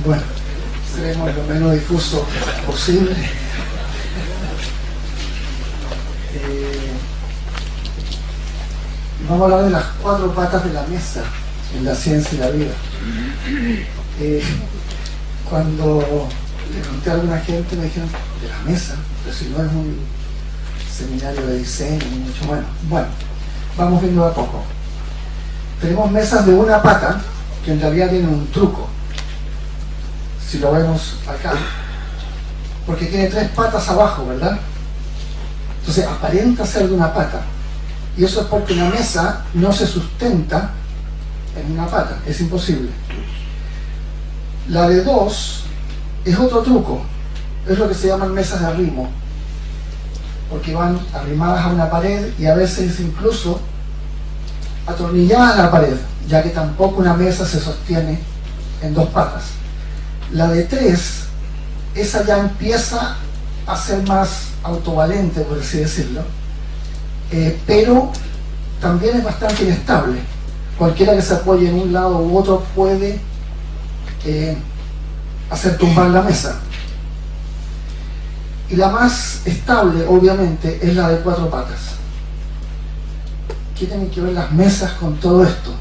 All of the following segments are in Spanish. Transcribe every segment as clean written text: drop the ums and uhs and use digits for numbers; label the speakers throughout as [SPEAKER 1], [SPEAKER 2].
[SPEAKER 1] Bueno, seremos lo menos difuso posible. Vamos a hablar de las 4 patas de la mesa en la ciencia y la vida. Cuando le conté a alguna gente me dijeron, ¿de la mesa? Pero si no es un seminario de diseño, ni mucho menos. Bueno, vamos viendo a poco. Tenemos mesas de una pata que en realidad tienen un truco. Si lo vemos acá, porque tiene 3 patas abajo, ¿verdad? Entonces aparenta ser de una pata, y eso es porque una mesa no se sustenta en una pata, es imposible. La de 2 es otro truco, es lo que se llaman mesas de arrimo, porque van arrimadas a una pared y a veces incluso atornilladas a la pared, ya que tampoco una mesa se sostiene en 2 patas. La de 3, esa ya empieza a ser más autovalente, por así decirlo, pero también es bastante inestable. Cualquiera que se apoye en un lado u otro puede hacer tumbar la mesa. Y la más estable, obviamente, es la de 4 patas. ¿Qué tienen que ver las mesas con todo esto?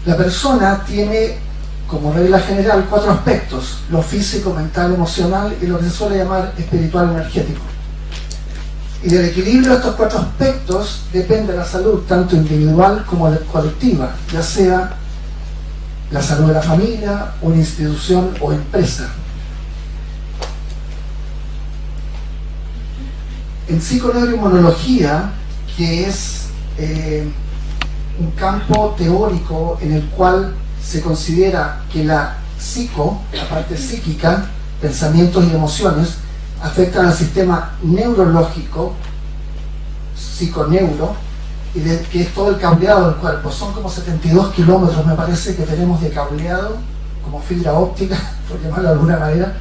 [SPEAKER 1] La persona tiene, como regla general, 4 aspectos: lo físico, mental, emocional y lo que se suele llamar espiritual energético. Y del equilibrio de estos 4 aspectos depende la salud, tanto individual como colectiva, ya sea la salud de la familia, una institución o empresa. En psiconeuroinmunología, que es un campo teórico en el cual se considera que la parte psíquica, pensamientos y emociones, afectan al sistema neurológico, psiconeuro, y que es todo el cableado del cuerpo. Son como 72 kilómetros, me parece, que tenemos de cableado, como fibra óptica, por llamarlo de alguna manera,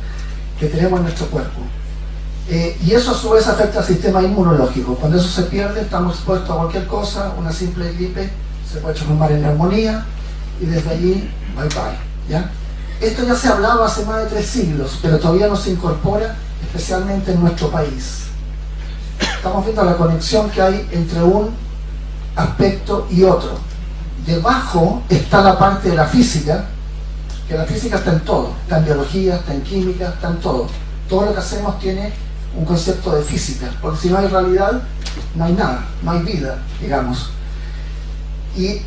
[SPEAKER 1] que tenemos en nuestro cuerpo. Y eso a su vez afecta al sistema inmunológico. Cuando eso se pierde, estamos expuestos a cualquier cosa. Una simple gripe se puede transformar en neumonía, y desde allí, bye bye, ¿ya? Esto ya se hablaba hace más de 3 siglos, pero todavía no se incorpora, especialmente en nuestro país. Estamos viendo la conexión que hay entre un aspecto y otro. Debajo está la parte de la física, que la física está en todo, está en biología, está en química, está en todo. Todo lo que hacemos tiene un concepto de física, porque si no hay realidad, no hay nada, no hay vida, digamos. Y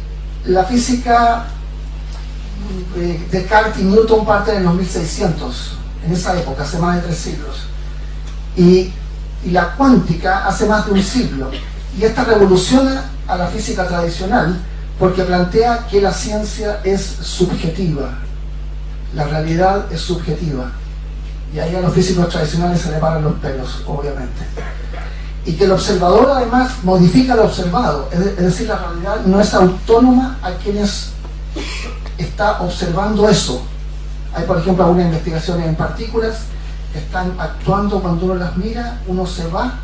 [SPEAKER 1] la física, Descartes y Newton parten en los 1600, en esa época, hace más de 3 siglos. Y la cuántica hace más de un siglo. Y esta revoluciona a la física tradicional porque plantea que la ciencia es subjetiva, la realidad es subjetiva. Y ahí a los físicos tradicionales se le paran los pelos, obviamente. Y que el observador además modifica lo observado, es decir, la realidad no es autónoma a quienes está observando eso. Hay, por ejemplo, algunas investigaciones en partículas que están actuando cuando uno las mira, uno se va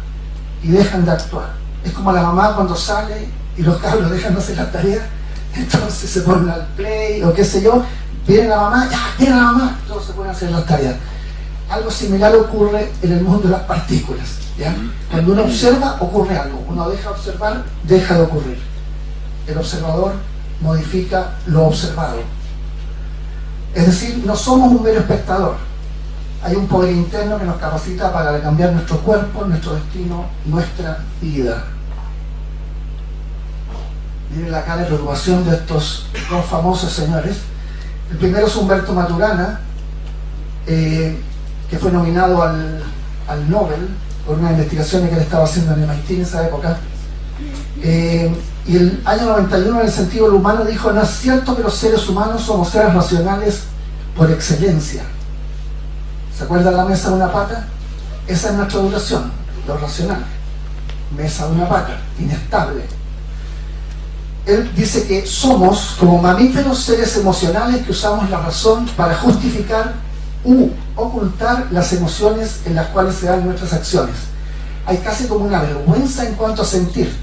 [SPEAKER 1] y dejan de actuar. Es como la mamá cuando sale y los cabros dejan de hacer la tarea, entonces se ponen al play o qué sé yo, viene la mamá, ya, viene la mamá, todos se ponen a hacer las tareas. Algo similar ocurre en el mundo de las partículas, ¿ya? Cuando uno observa, ocurre algo. Uno deja de observar, deja de ocurrir. El observador modifica lo observado. Es decir, no somos un mero espectador. Hay un poder interno que nos capacita para cambiar nuestro cuerpo, nuestro destino, nuestra vida. Miren la cara de preocupación de estos 2 famosos señores. El primero es Humberto Maturana, que fue nominado al Nobel por unas investigaciones que él estaba haciendo en MIT en esa época. Y el año 91, en el sentido del humano, dijo: no es cierto que los seres humanos somos seres racionales por excelencia. ¿Se acuerdan la mesa de una pata? Esa es nuestra duración, lo racional. Mesa de una pata, inestable. Él dice que somos, como mamíferos, seres emocionales que usamos la razón para justificar u ocultar las emociones en las cuales se dan nuestras acciones. Hay casi como una vergüenza en cuanto a sentir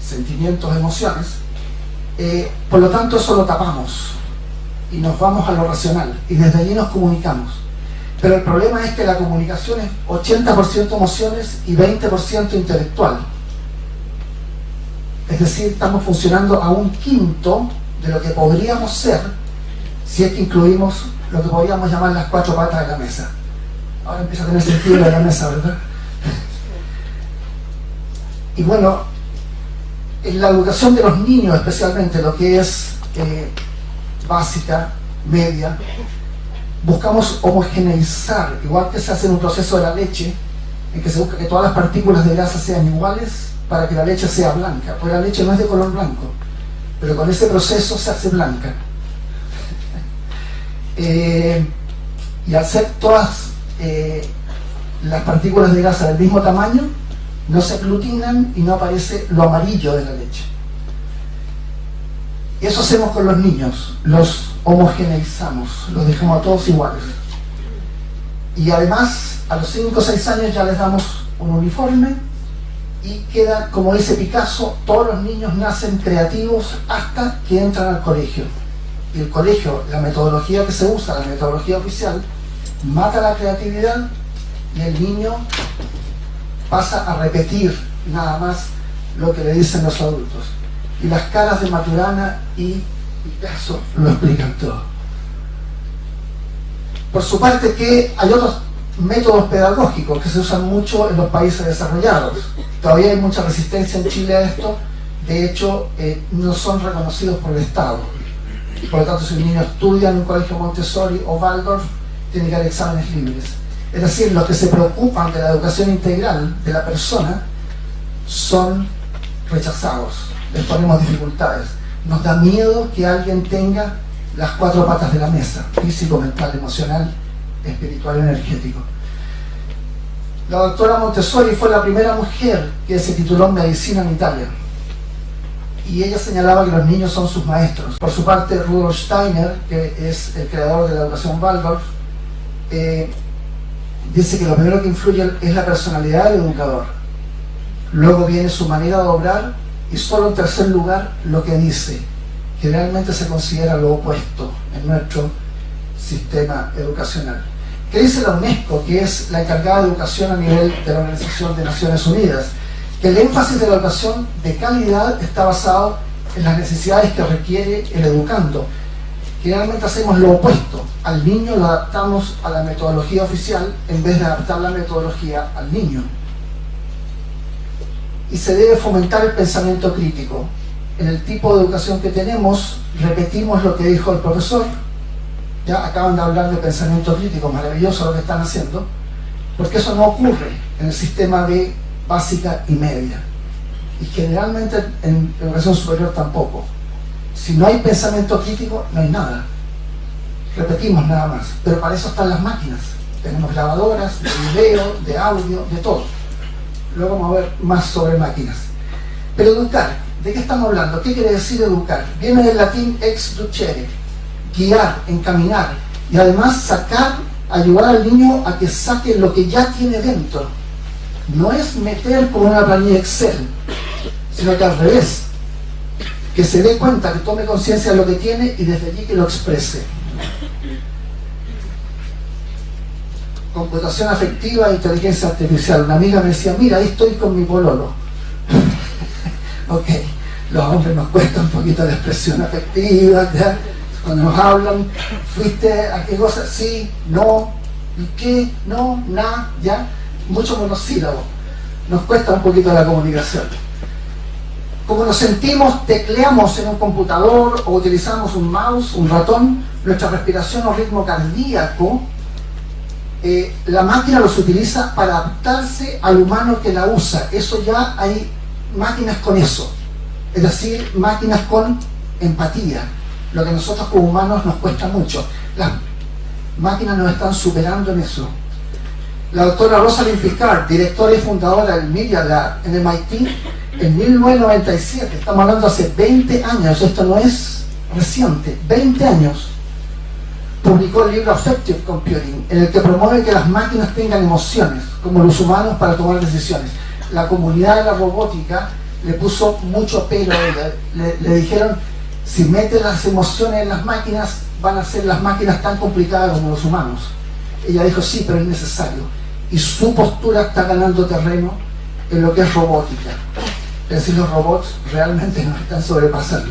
[SPEAKER 1] sentimientos, emociones, por lo tanto eso lo tapamos. y nos vamos a lo racional, y desde allí nos comunicamos. Pero el problema es que la comunicación es 80% emociones y 20% intelectual. Es decir, estamos funcionando a un quinto de lo que podríamos ser si es que incluimos lo que podríamos llamar las 4 patas de la mesa. Ahora empieza a tener sentido lo de la mesa, ¿verdad? Y bueno, en la educación de los niños especialmente, lo que es básica, media, buscamos homogeneizar, igual que se hace en un proceso de la leche, en que se busca que todas las partículas de grasa sean iguales para que la leche sea blanca, porque la leche no es de color blanco, pero con ese proceso se hace blanca. Y al ser todas las partículas de grasa del mismo tamaño, no se aglutinan y no aparece lo amarillo de la leche. Y eso hacemos con los niños, los homogeneizamos, los dejamos a todos iguales. Y además, a los 5 o 6 años ya les damos un uniforme y queda, como dice Picasso, todos los niños nacen creativos hasta que entran al colegio. Y el colegio, la metodología que se usa, la metodología oficial, mata la creatividad y el niño pasa a repetir nada más lo que le dicen los adultos. Y las caras de Maturana y Picasso lo explican todo. Por su parte, que hay otros métodos pedagógicos que se usan mucho en los países desarrollados. Todavía hay mucha resistencia en Chile a esto. De hecho, no son reconocidos por el Estado. Por lo tanto, si un niño estudia en un colegio Montessori o Waldorf, tiene que haber exámenes libres. Es decir, los que se preocupan de la educación integral de la persona son rechazados. Les ponemos dificultades. Nos da miedo que alguien tenga las 4 patas de la mesa: físico, mental, emocional, espiritual y energético. La doctora Montessori fue la primera mujer que se tituló en medicina en Italia, y ella señalaba que los niños son sus maestros. Por su parte, Rudolf Steiner, que es el creador de la educación Waldorf, dice que lo primero que influye es la personalidad del educador, luego viene su manera de obrar y solo en tercer lugar lo que dice, que realmente se considera lo opuesto en nuestro sistema educacional. ¿Qué dice la UNESCO, que es la encargada de educación a nivel de la Organización de Naciones Unidas? Que el énfasis de la educación de calidad está basado en las necesidades que requiere el educando. Generalmente hacemos lo opuesto: al niño lo adaptamos a la metodología oficial en vez de adaptar la metodología al niño. Y se debe fomentar el pensamiento crítico. En el tipo de educación que tenemos, repetimos lo que dijo el profesor. Ya acaban de hablar de pensamiento crítico, maravilloso lo que están haciendo, porque eso no ocurre en el sistema de básica y media, y generalmente en educación superior tampoco. Si no hay pensamiento crítico, no hay nada. Repetimos nada más. Pero para eso están las máquinas. Tenemos grabadoras de video, de audio, de todo. Luego vamos a ver más sobre máquinas. Pero educar, ¿de qué estamos hablando? ¿Qué quiere decir educar? Viene del latín exducere, guiar, encaminar, y además sacar, ayudar al niño a que saque lo que ya tiene dentro. No es meter como una planilla Excel, sino que al revés, que se dé cuenta, que tome conciencia de lo que tiene y desde allí que lo exprese. Computación afectiva e inteligencia artificial. Una amiga me decía: mira, ahí estoy con mi pololo. Ok, los hombres nos cuesta un poquito de expresión afectiva, ¿ya? Cuando nos hablan, ¿fuiste a qué cosa? Sí, no, ¿y qué? No, na, ya. Muchos monosílabos. Nos cuesta un poquito la comunicación. Como nos sentimos, tecleamos en un computador o utilizamos un mouse, un ratón, nuestra respiración o ritmo cardíaco, la máquina los utiliza para adaptarse al humano que la usa. Eso ya hay máquinas con eso. Es decir, máquinas con empatía. Lo que nosotros como humanos nos cuesta mucho. Las máquinas nos están superando en eso. La doctora Rosalind Picard, directora y fundadora del Media Lab en MIT, en 1997, estamos hablando hace 20 años, esto no es reciente, 20 años, publicó el libro Affective Computing, en el que promueve que las máquinas tengan emociones, como los humanos, para tomar decisiones. La comunidad de la robótica le puso mucho pelo, le dijeron: si metes las emociones en las máquinas, van a ser las máquinas tan complicadas como los humanos. Ella dijo, sí, pero es necesario. Y su postura está ganando terreno en lo que es robótica. Es decir, los robots realmente nos están sobrepasando.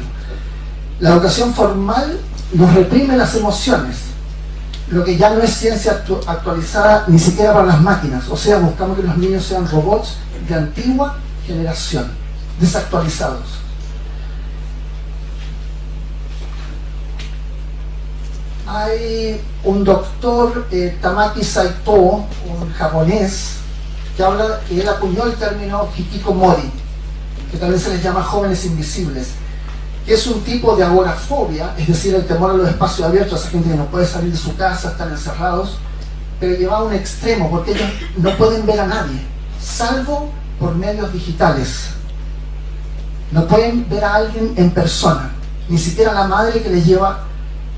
[SPEAKER 1] La educación formal nos reprime las emociones, lo que ya no es ciencia actualizada ni siquiera para las máquinas. O sea, buscamos que los niños sean robots de antigua generación, desactualizados. Hay un doctor, Tamaki Saito, un japonés, que habla, y él acuñó el término hikikomori, que también se les llama jóvenes invisibles, que es un tipo de agorafobia, es decir, el temor a los espacios abiertos, esa gente que no puede salir de su casa, están encerrados, pero llevado a un extremo, porque ellos no pueden ver a nadie, salvo por medios digitales. No pueden ver a alguien en persona, ni siquiera la madre que les lleva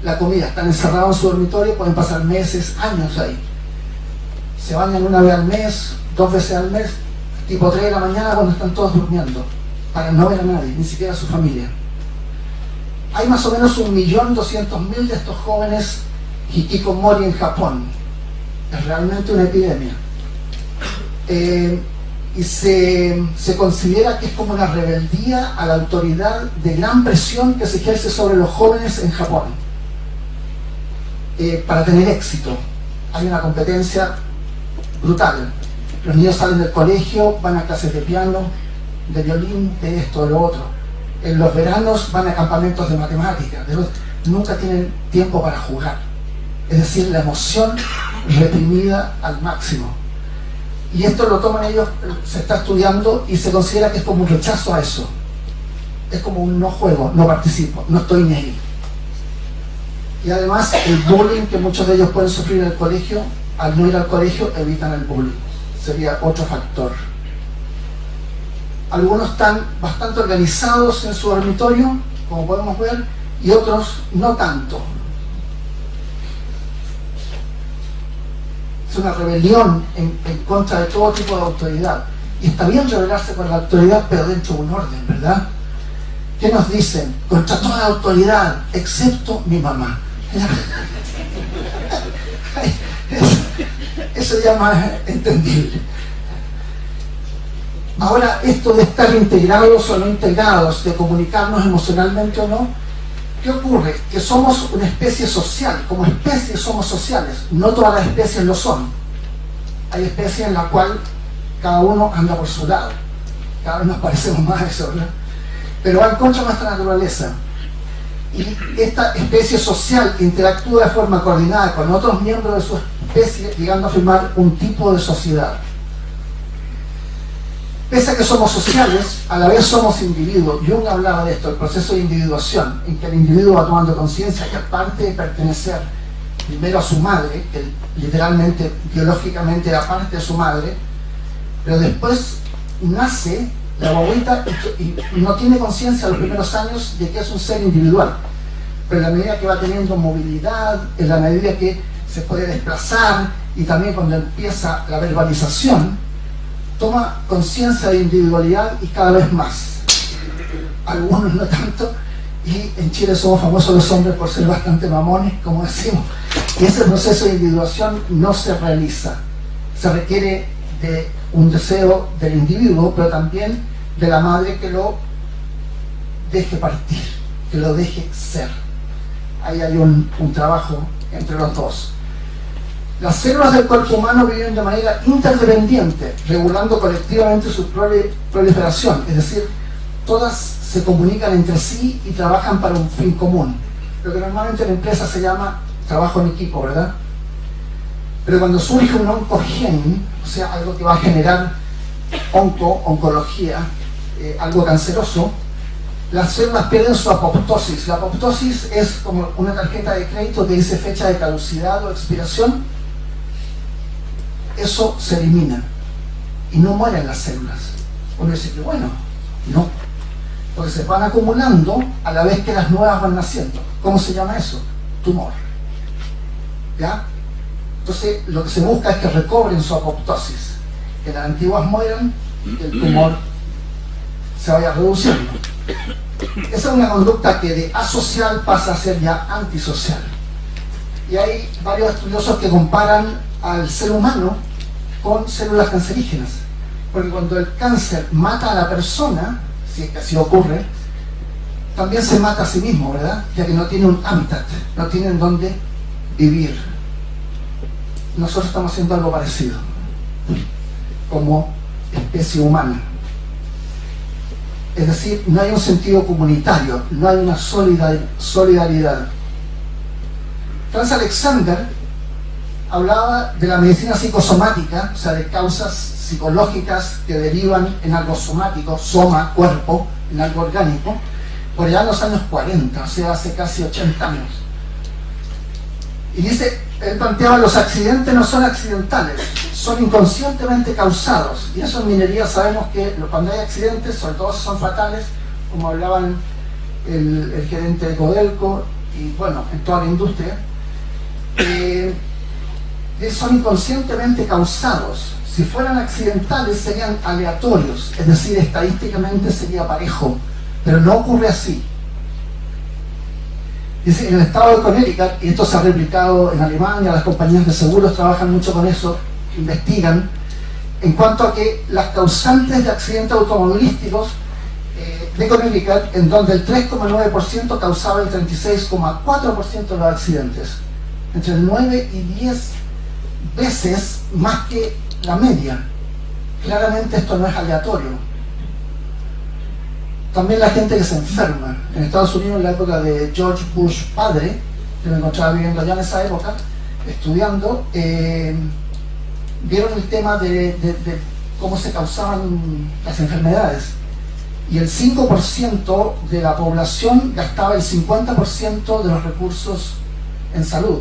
[SPEAKER 1] la comida. Están encerrados en su dormitorio, pueden pasar meses, años ahí. Se bañan una vez al mes, 2 veces al mes, tipo 3 de la mañana cuando están todos durmiendo, para no ver a nadie, ni siquiera a su familia. Hay más o menos 1.200.000 de estos jóvenes hikikomori en Japón. Es realmente una epidemia. Y se considera que es como una rebeldía a la autoridad de gran presión que se ejerce sobre los jóvenes en Japón. Para tener éxito hay una competencia brutal. Los niños salen del colegio, van a clases de piano, de violín, de esto, de lo otro. En los veranos van a campamentos de matemáticas. Nunca tienen tiempo para jugar. Es decir, la emoción reprimida al máximo. Y esto lo toman ellos, se está estudiando y se considera que es como un rechazo a eso. Es como un no juego, no participo, no estoy ni ahí. Y además el bullying que muchos de ellos pueden sufrir en el colegio, al no ir al colegio evitan el bullying. Sería otro factor. Algunos están bastante organizados en su dormitorio, como podemos ver, y otros no tanto. Es una rebelión en contra de todo tipo de autoridad. Y está bien rebelarse con la autoridad, pero dentro de un orden, ¿verdad? ¿Qué nos dicen? Contra toda autoridad, excepto mi mamá. Eso ya más entendible. Ahora, esto de estar integrados o no integrados, de comunicarnos emocionalmente o no, ¿qué ocurre? Que somos una especie social. Como especie somos sociales. No todas las especies lo son. Hay especies en las cuales cada uno anda por su lado. Cada vez nos parecemos más a eso, ¿verdad? Pero va en contra de nuestra naturaleza. Y esta especie social que interactúa de forma coordinada con otros miembros de su especie, llegando a formar un tipo de sociedad. Pese a que somos sociales, a la vez somos individuos. Jung hablaba de esto, el proceso de individuación, en que el individuo va tomando conciencia que aparte de pertenecer primero a su madre, que literalmente, biológicamente era parte de su madre, pero después nace la guaguita y no tiene conciencia los primeros años de que es un ser individual. Pero en la medida que va teniendo movilidad, en la medida que se puede desplazar y también cuando empieza la verbalización, toma conciencia de individualidad y cada vez más. Algunos no tanto, y en Chile somos famosos los hombres por ser bastante mamones, como decimos. Y ese proceso de individuación no se realiza. Se requiere de un deseo del individuo, pero también de la madre que lo deje partir, que lo deje ser. Ahí hay un trabajo entre los dos. Las células del cuerpo humano viven de manera interdependiente, regulando colectivamente su proliferación, es decir, todas se comunican entre sí y trabajan para un fin común. Lo que normalmente en la empresa se llama trabajo en equipo, ¿verdad? Pero cuando surge un oncogen, o sea, algo que va a generar oncología, algo canceroso, las células pierden su apoptosis. La apoptosis es como una tarjeta de crédito que dice fecha de caducidad o expiración. Eso se elimina y no mueren las células. Uno dice que bueno, no, porque se van acumulando a la vez que las nuevas van naciendo. ¿Cómo se llama eso? Tumor. ¿Ya? Entonces lo que se busca es que recobren su apoptosis, que las antiguas mueran y el tumor se vaya reduciendo. Esa es una conducta que de asocial pasa a ser ya antisocial. Y hay varios estudiosos que comparan al ser humano con células cancerígenas, porque cuando el cáncer mata a la persona, si es que así ocurre, también se mata a sí mismo, ¿verdad? Ya que no tiene un hábitat, no tiene en dónde vivir. Nosotros estamos haciendo algo parecido como especie humana. Es decir, no hay un sentido comunitario, no hay una solidaridad. Franz Alexander hablaba de la medicina psicosomática, o sea, de causas psicológicas que derivan en algo somático, soma, cuerpo, en algo orgánico, por allá en los años 40, o sea, hace casi 80 años. Y dice, él planteaba, los accidentes no son accidentales, son inconscientemente causados. Y eso en minería sabemos que cuando hay accidentes, sobre todo si son fatales, como hablaban el gerente de Codelco, y bueno, en toda la industria, son inconscientemente causados. Si fueran accidentales serían aleatorios, es decir, estadísticamente sería parejo, pero no ocurre así. Dice, en el estado de Connecticut, y esto se ha replicado en Alemania, las compañías de seguros trabajan mucho con eso, investigan, en cuanto a que las causantes de accidentes automovilísticos de Connecticut, en donde el 3,9% causaba el 36,4% de los accidentes, entre el 9 y 10 veces más que la media. Claramente esto no es aleatorio. También la gente que se enferma. En Estados Unidos, en la época de George Bush padre, que me encontraba viviendo allá en esa época, estudiando, vieron el tema de cómo se causaban las enfermedades. Y el 5% de la población gastaba el 50% de los recursos en salud.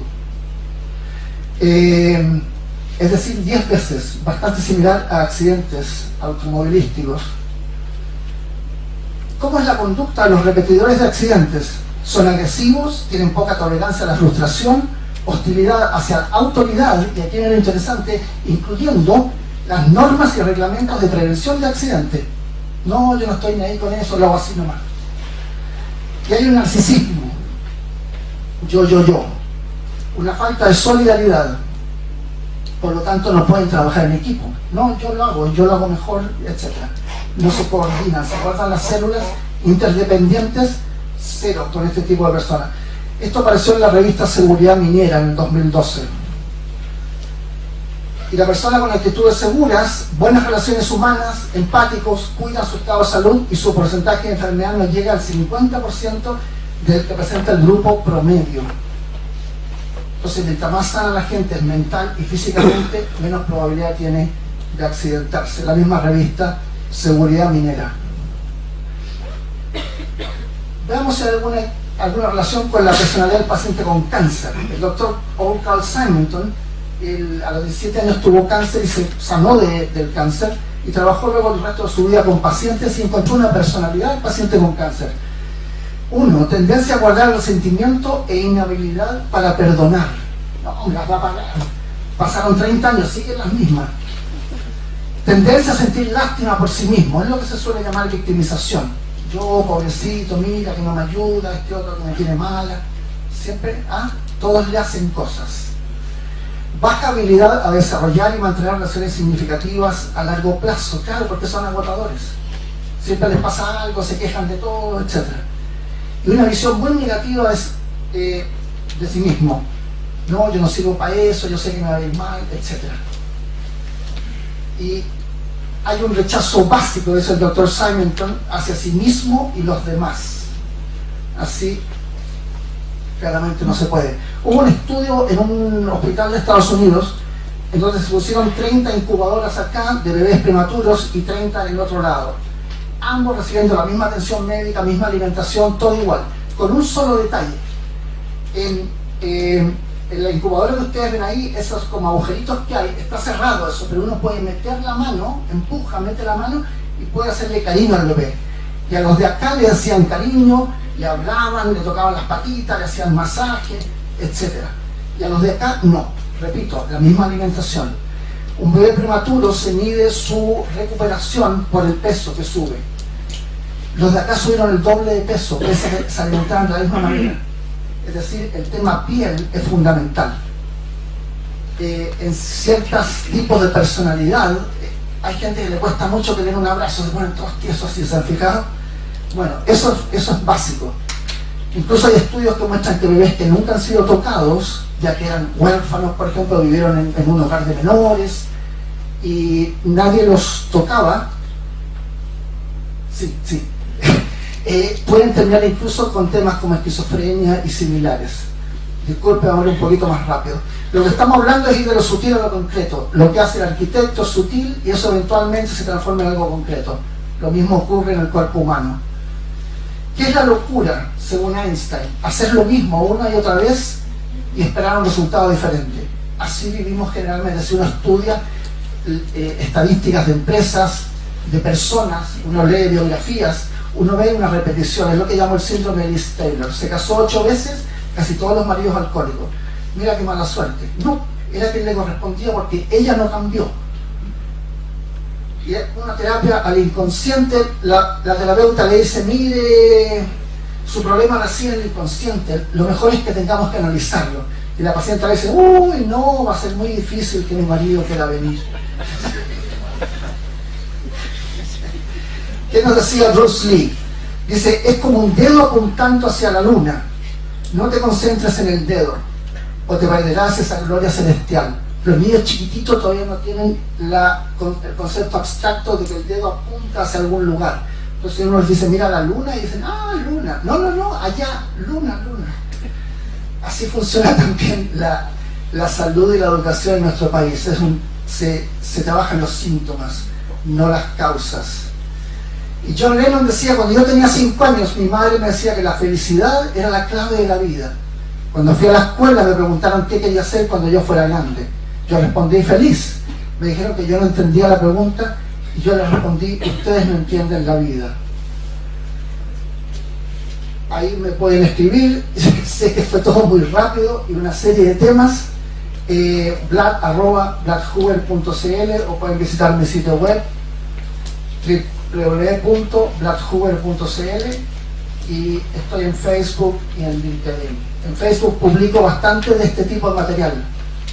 [SPEAKER 1] Es decir, 10 veces, bastante similar a accidentes automovilísticos. ¿Cómo es la conducta de los repetidores de accidentes? Son agresivos, tienen poca tolerancia a la frustración, hostilidad hacia la autoridad, y aquí viene lo interesante, incluyendo las normas y reglamentos de prevención de accidentes. No, yo no estoy ni ahí con eso, lo hago así nomás. Y hay un narcisismo, yo, una falta de solidaridad, por lo tanto no pueden trabajar en equipo. No, yo lo hago mejor, etc. No se coordinan, se guardan las células interdependientes, cero con este tipo de personas. Esto apareció en la revista Seguridad Minera en el 2012. Y la persona con actitudes seguras, buenas relaciones humanas, empáticos, cuidan su estado de salud y su porcentaje de enfermedad no llega al 50% del que presenta el grupo promedio. Entonces, mientras más sana la gente es mental y físicamente, menos probabilidad tiene de accidentarse. La misma revista Seguridad Minera. Veamos si hay alguna relación con la personalidad del paciente con cáncer. El doctor Carl Simonton, a los 17 años tuvo cáncer y se sanó del cáncer, y trabajó luego el resto de su vida con pacientes y encontró una personalidad del paciente con cáncer. 1. Tendencia a guardar el sentimiento e inhabilidad para perdonar. No, las va a pagar. Pasaron 30 años, siguen las mismas. Tendencia a sentir lástima por sí mismo, es lo que se suele llamar victimización. Yo, pobrecito, mira que no me ayuda, este otro que me tiene mala. Siempre todos le hacen cosas. Baja habilidad a desarrollar y mantener relaciones significativas a largo plazo, claro, porque son agotadores. Siempre les pasa algo, se quejan de todo, etc. Y una visión muy negativa es de sí mismo. No, yo no sirvo para eso, yo sé que me va a ir mal, etc. Y hay un rechazo básico, dice el doctor Simonton, hacia sí mismo y los demás. Así, claramente no se puede. Hubo un estudio en un hospital de Estados Unidos, en donde se pusieron 30 incubadoras acá de bebés prematuros y 30 en el otro lado. Ambos recibiendo la misma atención médica, misma alimentación, todo igual. Con un solo detalle. En la incubadora que ustedes ven ahí, esos como agujeritos que hay, está cerrado eso, pero uno puede meter la mano, empuja, mete la mano y puede hacerle cariño al bebé. Y a los de acá le hacían cariño, le hablaban, le tocaban las patitas, le hacían masaje, etc. Y a los de acá no, repito, la misma alimentación. Un bebé prematuro se mide su recuperación por el peso que sube. Los de acá subieron el doble de peso, pese a que se alimentaban de la misma manera. Es decir, el tema piel es fundamental. En ciertos tipos de personalidad, hay gente que le cuesta mucho tener un abrazo, se ponen todos tiesos así, ¿se han fijado? Bueno, eso es básico. Incluso hay estudios que muestran que bebés que nunca han sido tocados, ya que eran huérfanos, por ejemplo, vivieron en un hogar de menores y nadie los tocaba, pueden terminar incluso con temas como esquizofrenia y similares. Disculpe, ahora un poquito más rápido. Lo que estamos hablando es ir de lo sutil a lo concreto. Lo que hace el arquitecto es sutil y eso eventualmente se transforma en algo concreto. Lo mismo ocurre en el cuerpo humano. ¿Qué es la locura, según Einstein? Hacer lo mismo una y otra vez y esperar un resultado diferente. Así vivimos generalmente. Si uno estudia estadísticas de empresas, de personas, uno lee biografías, uno ve una repetición. Es lo que llamo el síndrome de Liz Taylor. Se casó 8 veces, casi todos los maridos alcohólicos. Mira qué mala suerte. No, era quien le correspondía porque ella no cambió. Y es una terapia al inconsciente. La terapeuta le dice, mire, su problema reside en el inconsciente, lo mejor es que tengamos que analizarlo. Y la paciente le dice, uy, no, va a ser muy difícil que mi marido quiera venir. ¿Qué nos decía Bruce Lee? Dice, es como un dedo apuntando hacia la luna. No te concentres en el dedo, o te perderás esa gloria celestial. Los niños chiquititos todavía no tienen el concepto abstracto de que el dedo apunta hacia algún lugar. Entonces uno les dice, mira la luna, y dicen, ah, luna. No, allá, luna. Así funciona también la salud y la educación en nuestro país. Se trabajan los síntomas, no las causas. Y John Lennon decía, cuando yo tenía 5 años, mi madre me decía que la felicidad era la clave de la vida. Cuando fui a la escuela me preguntaron qué quería hacer cuando yo fuera grande. Yo respondí feliz. Me dijeron que yo no entendía la pregunta y yo les respondí, ustedes no entienden la vida. Ahí me pueden escribir. Sé que fue todo muy rápido y una serie de temas. Vlad@vladhuber.cl, o pueden visitar mi sitio web www.vladhuber.cl, y estoy en Facebook y en LinkedIn. En Facebook publico bastante de este tipo de material.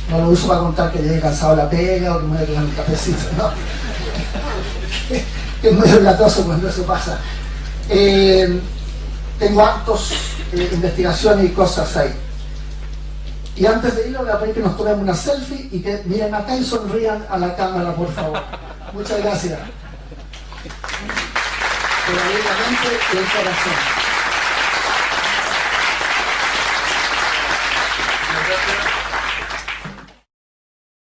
[SPEAKER 1] No lo uso para contar que llegué cansado a la pega o que me voy a tomar un cafecito, ¿no? Que es medio latoso cuando eso pasa. Tengo hartos investigaciones y cosas ahí. Y antes de irlo, voy a pedir que nos tomemos una selfie y que miren acá y sonrían a la cámara, por favor. Muchas gracias. Por abrir la mente y el corazón.